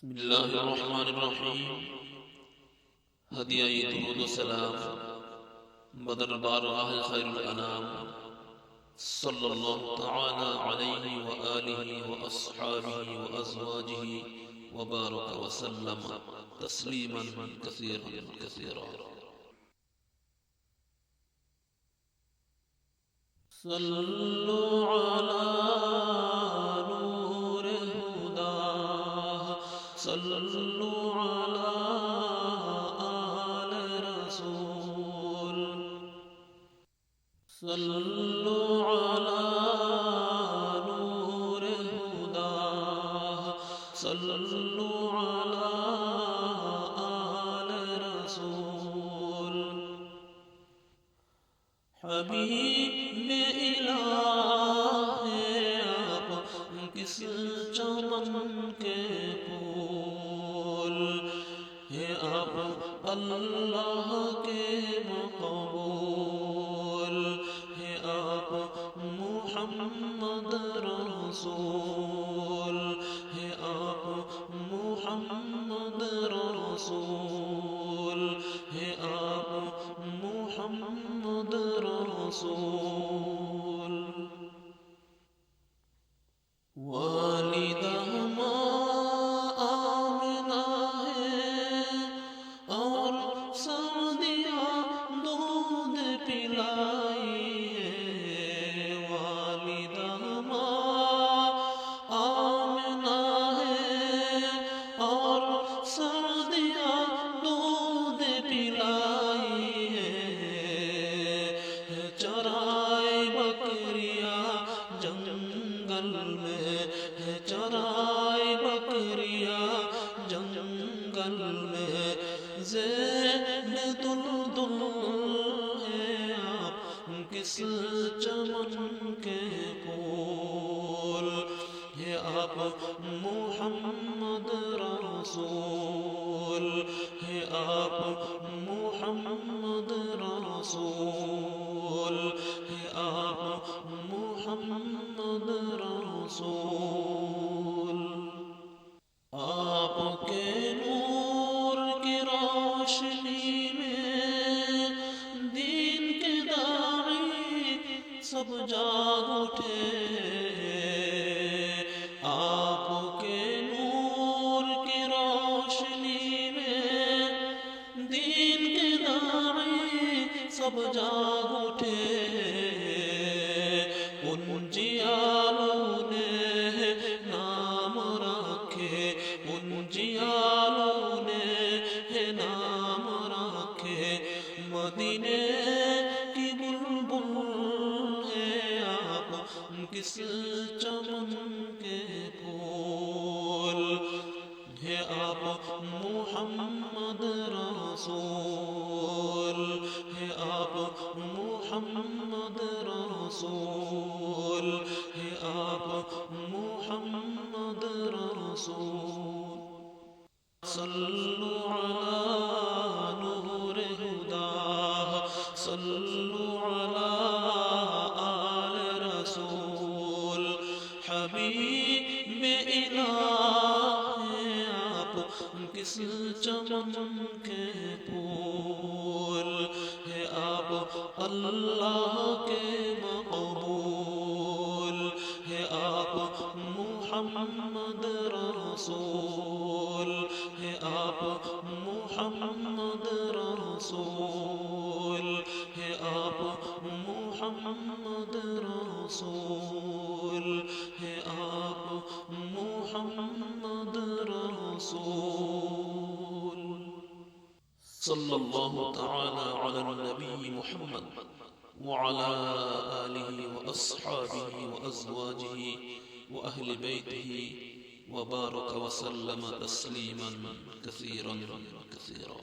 بسم اللہ الرحمن الرحیم۔ ہدیہ درود و سلام بدر بارگاہ خیر الانام صلی اللہ تعالی علیہ وآلہ واصحابہ وازواجہ وبارک وسلم تسلیما کثیرا کثیرا۔ صلوا علی نور ہدا، صلوا علی آل رسول، صلوا علی نور ہدا، صلوا علی آل رسول۔ حبیب الہ آپ کس چمن کے پھول ہیں، آپ اللہ کے مقبول ہیں، آپ محمد رسول ہیں، آپ محمد رسول ہیں، آپ محمد رسول۔ والدہ ماں آمنہ ہے اور سعدیہ دودھ پلائی ہے، والدہ ماں آمنہ ہے اور سعدیہ دودھ پلائی ہے، چرائے بکریاں جنگل میں، چرائے بکریاں جنگل میں، زین دلدل ہیں آپ کس چمن کے پھول ہیں، آپ محمد رسول ہیں، آپ محمد رسول ہیں، آپ محمد رسول۔ آپ کے نور کی روشنی میں دین کے داعی سب جاگ اٹھے، آپ کے نور کی روشنی میں دین کے داعی سب جاگ اٹھے، ان جیالوں نے نام رکھے، ان جیالوں نے نام رکھے، مدینے کی بلبل ہیں آپ کس چمن کے پھول ہیں، آپ محمد رسول ہیں، آپ محمد رسول ہیں، آپ محمد رسول۔ صلوا علی نور ہدا، صلوا علی آل رسول۔ حبیب الہ آپ کس چمن کے پھول ہیں، آپ اللہ کے مقبول ہیں، آپ محمد رسول ہیں، آپ محمد رسول ہیں، آپ محمد رسول ہیں، آپ محمد رسول۔ صلی اللہ تعالی علی النبی محمد وعلى آلہ واصحابہ وازواجہ واہل بیتہ وبارک وسلم تسلیما کثیرا کثیرا۔